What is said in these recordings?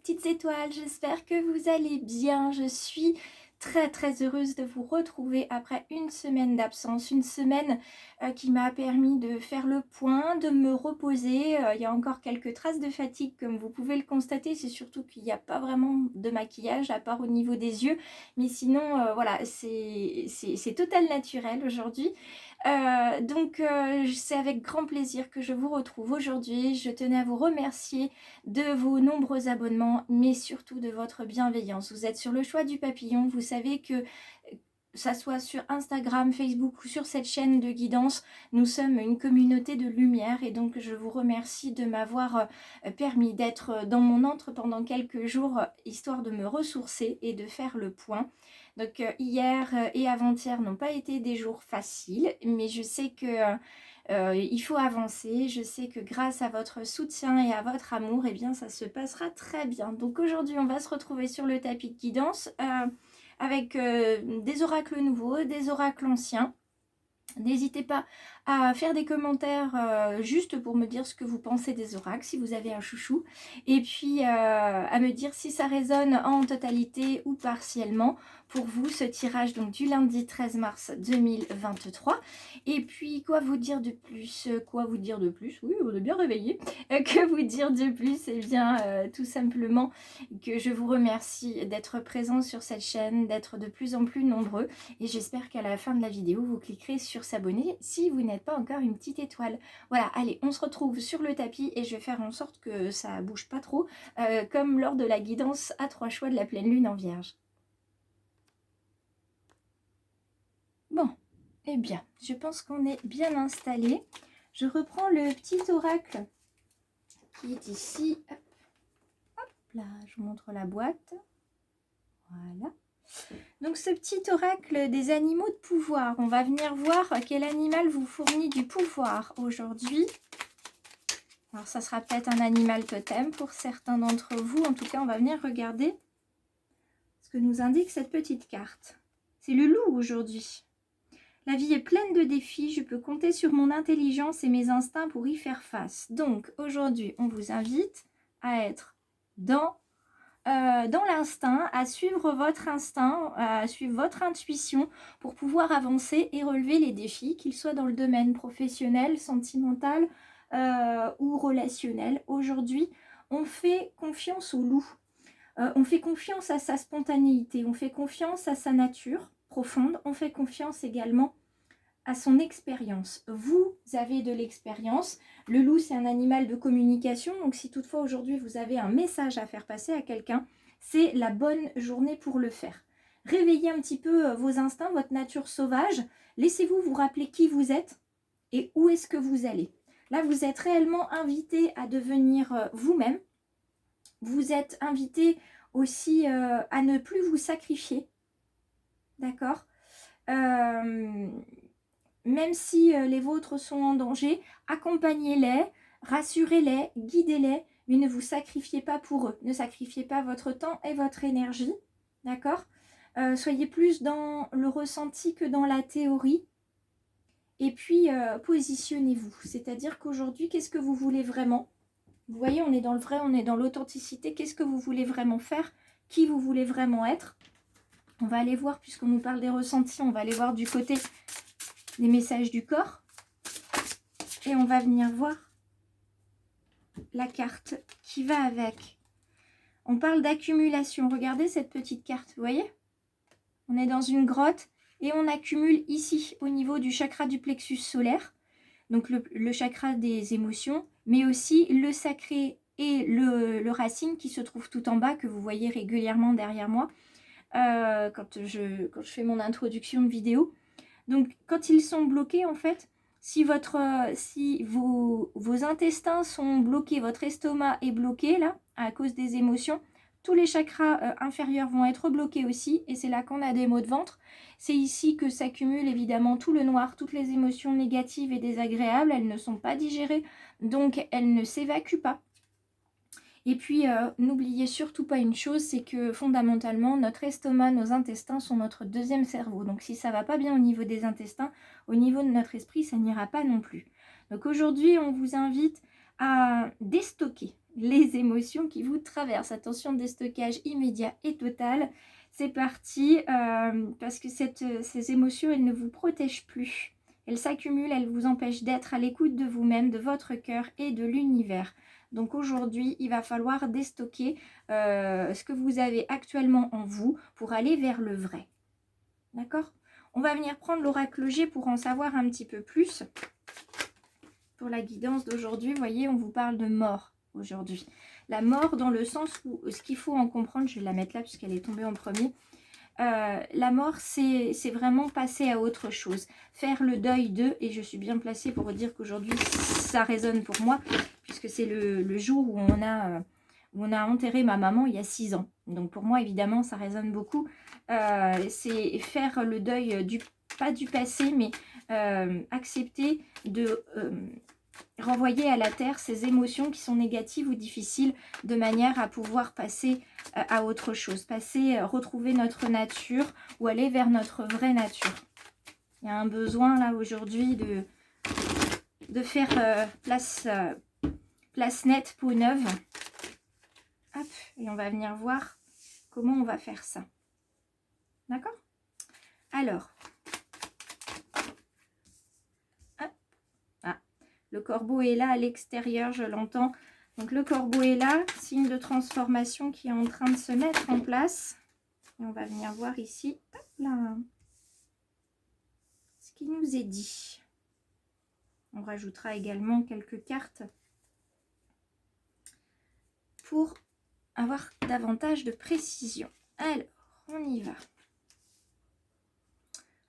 petites étoiles, j'espère que vous allez bien. Je suis très heureuse de vous retrouver après une semaine d'absence, une semaine qui m'a permis de faire le point, de me reposer. Il y a encore quelques traces de fatigue comme vous pouvez le constater, c'est surtout qu'il n'y a pas vraiment de maquillage à part au niveau des yeux, mais sinon voilà, c'est total naturel aujourd'hui. C'est avec grand plaisir que je vous retrouve aujourd'hui. Je tenais à vous remercier de vos nombreux abonnements, mais surtout de votre bienveillance. Vous êtes sur le choix du papillon. Vous savez que ça soit sur Instagram, Facebook ou sur cette chaîne de guidance, nous sommes une communauté de lumière et donc je vous remercie de m'avoir permis d'être dans mon antre pendant quelques jours, histoire de me ressourcer et de faire le point. Donc hier et avant-hier n'ont pas été des jours faciles, mais je sais que il faut avancer. Je sais que grâce à votre soutien et à votre amour, eh bien, ça se passera très bien. Donc aujourd'hui, on va se retrouver sur le tapis de guidance avec des oracles nouveaux, des oracles anciens. N'hésitez pas à faire des commentaires juste pour me dire ce que vous pensez des oracles, si vous avez un chouchou. Et puis à me dire si ça résonne en totalité ou partiellement pour vous, ce tirage donc du lundi 13 mars 2023. Et puis, quoi vous dire de plus? Quoi vous dire de plus? Oui, on est bien réveillé. Que vous dire de plus? Eh bien, tout simplement que je vous remercie d'être présent sur cette chaîne, d'être de plus en plus nombreux. Et j'espère qu'à la fin de la vidéo, vous cliquerez sur s'abonner si vous n'êtes pas encore une petite étoile. Voilà, allez, on se retrouve sur le tapis et je vais faire en sorte que ça bouge pas trop, comme lors de la guidance à 3 choix de la pleine lune en vierge. Bon, eh bien, je pense qu'on est bien installé. Je reprends le petit oracle qui est ici. Hop, hop là, je vous montre la boîte. Voilà. Donc ce petit oracle des animaux de pouvoir, on va venir voir quel animal vous fournit du pouvoir aujourd'hui. Alors ça sera peut-être un animal totem pour certains d'entre vous. En tout cas, on va venir regarder ce que nous indique cette petite carte. C'est le loup aujourd'hui. La vie est pleine de défis, je peux compter sur mon intelligence et mes instincts pour y faire face. Donc aujourd'hui, on vous invite à être dans l'instinct, à suivre votre instinct, à suivre votre intuition pour pouvoir avancer et relever les défis, qu'ils soient dans le domaine professionnel, sentimental ou relationnel. Aujourd'hui, on fait confiance au loup. On fait confiance à sa spontanéité, on fait confiance à sa nature profonde, on fait confiance également à son expérience. Vous avez de l'expérience. Le loup, c'est un animal de communication. Donc, si toutefois aujourd'hui vous avez un message à faire passer à quelqu'un, c'est la bonne journée pour le faire. Réveillez un petit peu vos instincts, votre nature sauvage. Laissez-vous vous rappeler qui vous êtes et où est-ce que vous allez. Là, vous êtes réellement invité à devenir vous-même. Vous êtes invité aussi à ne plus vous sacrifier. D'accord ? Même si les vôtres sont en danger, accompagnez-les, rassurez-les, guidez-les, mais ne vous sacrifiez pas pour eux. Ne sacrifiez pas votre temps et votre énergie, d'accord ? Soyez plus dans le ressenti que dans la théorie. Et puis, positionnez-vous. C'est-à-dire qu'aujourd'hui, qu'est-ce que vous voulez vraiment ? Vous voyez, on est dans le vrai, on est dans l'authenticité. Qu'est-ce que vous voulez vraiment faire ? Qui vous voulez vraiment être ? On va aller voir, puisqu'on nous parle des ressentis, on va aller voir du côté des messages du corps. Et on va venir voir la carte qui va avec. On parle d'accumulation. Regardez cette petite carte, vous voyez ? On est dans une grotte et on accumule ici, au niveau du chakra du plexus solaire. Donc le chakra des émotions, mais aussi le sacré et le racine qui se trouve tout en bas, que vous voyez régulièrement derrière moi quand je fais mon introduction de vidéo. Donc, quand ils sont bloqués, en fait, si vos intestins sont bloqués, votre estomac est bloqué, là, à cause des émotions, tous les chakras inférieurs vont être bloqués aussi, et c'est là qu'on a des maux de ventre. C'est ici que s'accumule évidemment tout le noir, toutes les émotions négatives et désagréables, elles ne sont pas digérées, donc elles ne s'évacuent pas. Et puis, n'oubliez surtout pas une chose, c'est que fondamentalement, notre estomac, nos intestins sont notre deuxième cerveau. Donc, si ça ne va pas bien au niveau des intestins, au niveau de notre esprit, ça n'ira pas non plus. Donc, aujourd'hui, on vous invite à déstocker. les émotions qui vous traversent. Attention, déstockage immédiat et total. C'est parti, parce que ces émotions, elles ne vous protègent plus. Elles s'accumulent, elles vous empêchent d'être à l'écoute de vous-même, de votre cœur et de l'univers. Donc aujourd'hui, il va falloir déstocker ce que vous avez actuellement en vous pour aller vers le vrai. D'accord? On va venir prendre l'oracle G pour en savoir un petit peu plus. Pour la guidance d'aujourd'hui, vous voyez, on vous parle de mort aujourd'hui. La mort dans le sens où, ce qu'il faut en comprendre, je vais la mettre là puisqu'elle est tombée en premier. La mort, c'est vraiment passer à autre chose. Faire le deuil de, et je suis bien placée pour vous dire qu'aujourd'hui, ça résonne pour moi, puisque c'est le jour où on a enterré ma maman il y a 6 ans. Donc pour moi, évidemment, ça résonne beaucoup. C'est faire le deuil, pas du passé, mais accepter de renvoyer à la terre ces émotions qui sont négatives ou difficiles, de manière à pouvoir passer à autre chose, retrouver notre nature ou aller vers notre vraie nature. Il y a un besoin là aujourd'hui de faire place nette, peau neuve. Hop, et on va venir voir comment on va faire ça. D'accord? Alors, hop. Ah, le corbeau est là à l'extérieur, je l'entends. Donc le corbeau est là, signe de transformation qui est en train de se mettre en place. Et on va venir voir ici, hop là, ce qui nous est dit. On rajoutera également quelques cartes pour avoir davantage de précision. Alors, on y va.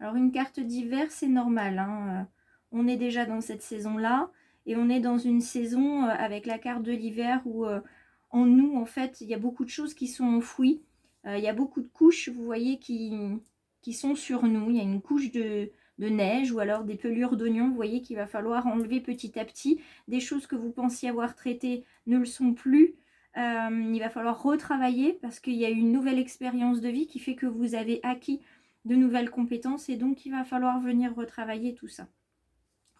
Alors une carte d'hiver, c'est normal, hein. On est déjà dans cette saison-là. Et on est dans une saison avec la carte de l'hiver où en nous, en fait, il y a beaucoup de choses qui sont enfouies. Il y a beaucoup de couches, vous voyez, qui sont sur nous. Il y a une couche de neige ou alors des pelures d'oignons, vous voyez, qu'il va falloir enlever petit à petit. Des choses que vous pensiez avoir traitées ne le sont plus. Il va falloir retravailler parce qu'il y a une nouvelle expérience de vie qui fait que vous avez acquis de nouvelles compétences et donc il va falloir venir retravailler tout ça.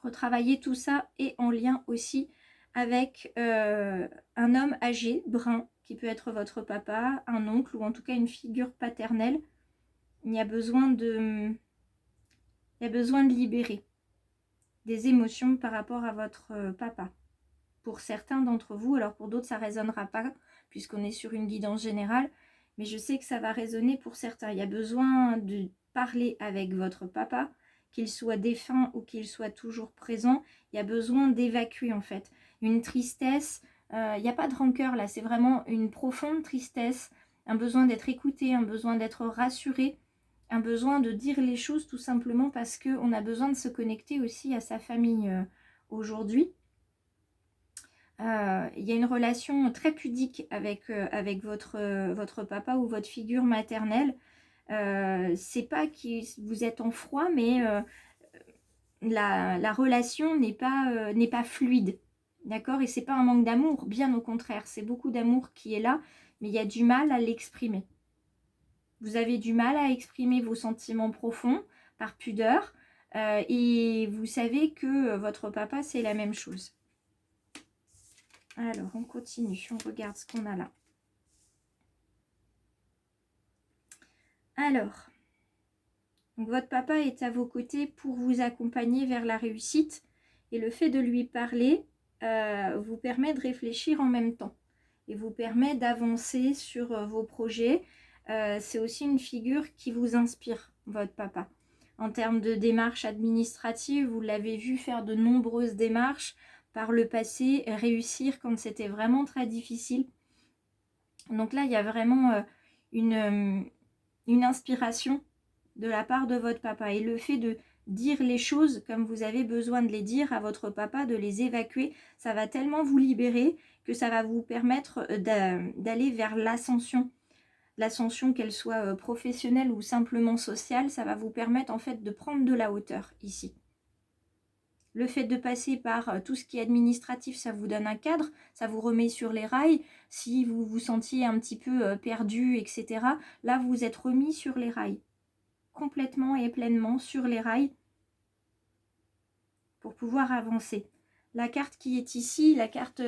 Retravailler tout ça et en lien aussi avec un homme âgé, brun, qui peut être votre papa, un oncle ou en tout cas une figure paternelle. Il y a besoin de libérer des émotions par rapport à votre papa. Pour certains d'entre vous, alors pour d'autres ça ne résonnera pas puisqu'on est sur une guidance générale, mais je sais que ça va résonner pour certains. Il y a besoin de parler avec votre papa, qu'il soit défunt ou qu'il soit toujours présent. Il y a besoin d'évacuer en fait une tristesse. Il n'y a pas de rancœur là, c'est vraiment une profonde tristesse, un besoin d'être écouté, un besoin d'être rassuré, un besoin de dire les choses tout simplement parce qu'on a besoin de se connecter aussi à sa famille aujourd'hui. Il y a une relation très pudique avec votre papa ou votre figure maternelle. C'est pas que vous êtes en froid, mais la relation n'est pas fluide. D'accord? Et c'est pas un manque d'amour, bien au contraire. C'est beaucoup d'amour qui est là, mais il y a du mal à l'exprimer. Vous avez du mal à exprimer vos sentiments profonds par pudeur. Et vous savez que votre papa, c'est la même chose. Alors, on continue. On regarde ce qu'on a là. Alors, donc votre papa est à vos côtés pour vous accompagner vers la réussite. Et le fait de lui parler vous permet de réfléchir en même temps. Et vous permet d'avancer sur vos projets. C'est aussi une figure qui vous inspire, votre papa. En termes de démarches administratives, vous l'avez vu faire de nombreuses démarches par le passé, réussir quand c'était vraiment très difficile. Donc là, il y a vraiment une inspiration de la part de votre papa. Et le fait de dire les choses comme vous avez besoin de les dire à votre papa, de les évacuer, ça va tellement vous libérer que ça va vous permettre d'aller vers l'ascension. L'ascension, qu'elle soit professionnelle ou simplement sociale, ça va vous permettre en fait de prendre de la hauteur ici. Le fait de passer par tout ce qui est administratif, ça vous donne un cadre, ça vous remet sur les rails. Si vous vous sentiez un petit peu perdu, etc., là, vous êtes remis sur les rails. Complètement et pleinement sur les rails pour pouvoir avancer. La carte qui est ici, la carte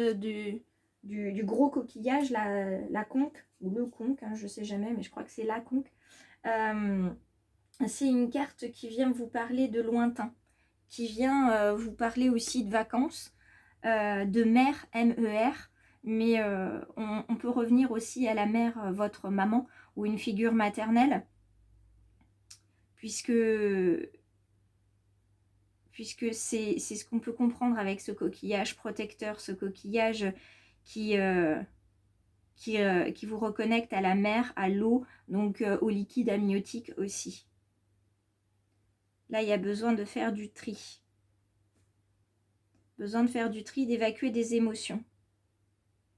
du gros coquillage, la conque, ou le conque, hein, je ne sais jamais, mais je crois que c'est la conque. C'est une carte qui vient vous parler de lointain, qui vient vous parler aussi de vacances, de mère, M-E-R, mais on peut revenir aussi à la mère, votre maman, ou une figure maternelle, puisque c'est ce qu'on peut comprendre avec ce coquillage protecteur, ce coquillage qui vous reconnecte à la mer, à l'eau, donc au liquide amniotique aussi. Là, il y a besoin de faire du tri. Besoin de faire du tri, d'évacuer des émotions.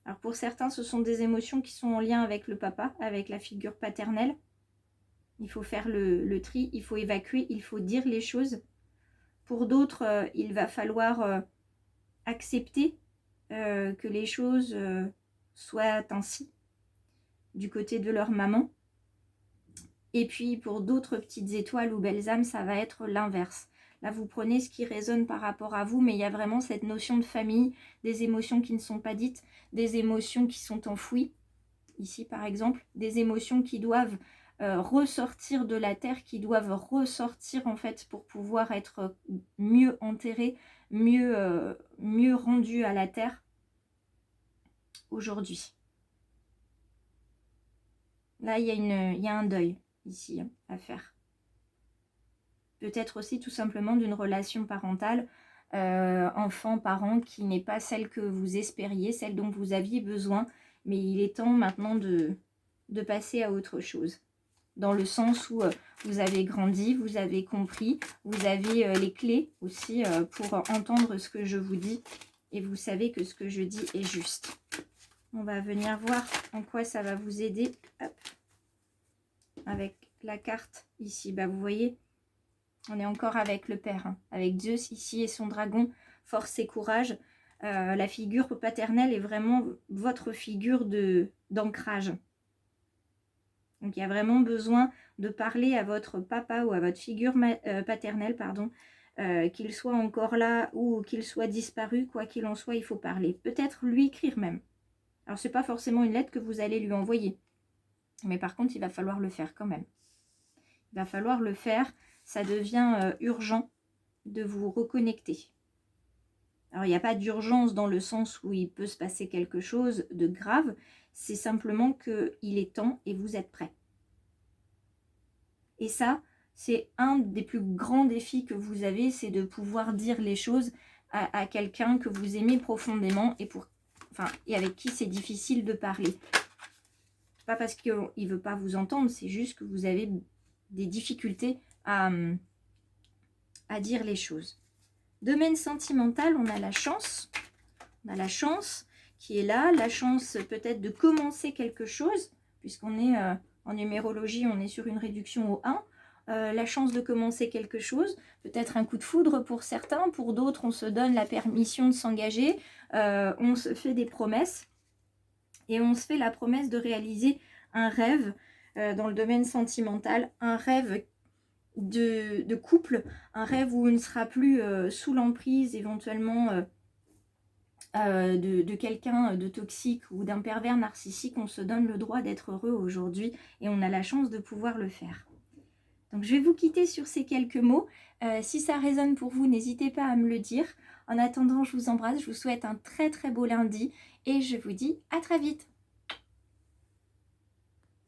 Alors pour certains, ce sont des émotions qui sont en lien avec le papa, avec la figure paternelle. Il faut faire le tri, il faut évacuer, il faut dire les choses. Pour d'autres, il va falloir accepter que les choses soient ainsi du côté de leur maman. Et puis pour d'autres petites étoiles ou belles âmes, ça va être l'inverse. Là, vous prenez ce qui résonne par rapport à vous, mais il y a vraiment cette notion de famille, des émotions qui ne sont pas dites, des émotions qui sont enfouies, ici par exemple, des émotions qui doivent ressortir de la terre, qui doivent ressortir en fait pour pouvoir être mieux enterrées, mieux rendues à la terre aujourd'hui. Là, il y a un deuil ici à faire. Peut-être aussi tout simplement d'une relation parentale, enfant-parent, qui n'est pas celle que vous espériez, celle dont vous aviez besoin, mais il est temps maintenant de passer à autre chose. Dans le sens où vous avez grandi, vous avez compris, vous avez les clés aussi pour entendre ce que je vous dis, et vous savez que ce que je dis est juste. On va venir voir en quoi ça va vous aider. Hop. Avec la carte ici, vous voyez, on est encore avec le père, hein, avec Zeus ici et son dragon, force et courage. La figure paternelle est vraiment votre figure d'ancrage. Donc il y a vraiment besoin de parler à votre papa ou à votre figure paternelle, pardon, qu'il soit encore là ou qu'il soit disparu, quoi qu'il en soit, il faut parler. Peut-être lui écrire même. Alors ce n'est pas forcément une lettre que vous allez lui envoyer, mais par contre il va falloir le faire quand même. Il va falloir le faire, ça devient urgent de vous reconnecter. Alors il n'y a pas d'urgence dans le sens où il peut se passer quelque chose de grave, c'est simplement qu'il est temps et vous êtes prêts. Et ça, c'est un des plus grands défis que vous avez, c'est de pouvoir dire les choses à quelqu'un que vous aimez profondément et avec qui c'est difficile de parler. Pas parce qu'il ne veut pas vous entendre, c'est juste que vous avez des difficultés à dire les choses. Domaine sentimental, on a la chance. On a la chance qui est là, la chance peut-être de commencer quelque chose, puisqu'on est en numérologie, on est sur une réduction au 1. La chance de commencer quelque chose, peut-être un coup de foudre pour certains, pour d'autres on se donne la permission de s'engager, on se fait des promesses et on se fait la promesse de réaliser un rêve dans le domaine sentimental, un rêve de couple, un rêve où on ne sera plus sous l'emprise éventuellement de quelqu'un de toxique ou d'un pervers narcissique. On se donne le droit d'être heureux aujourd'hui et on a la chance de pouvoir le faire. Donc je vais vous quitter sur ces quelques mots. Si ça résonne pour vous, n'hésitez pas à me le dire. En attendant, je vous embrasse, je vous souhaite un très très beau lundi et je vous dis à très vite.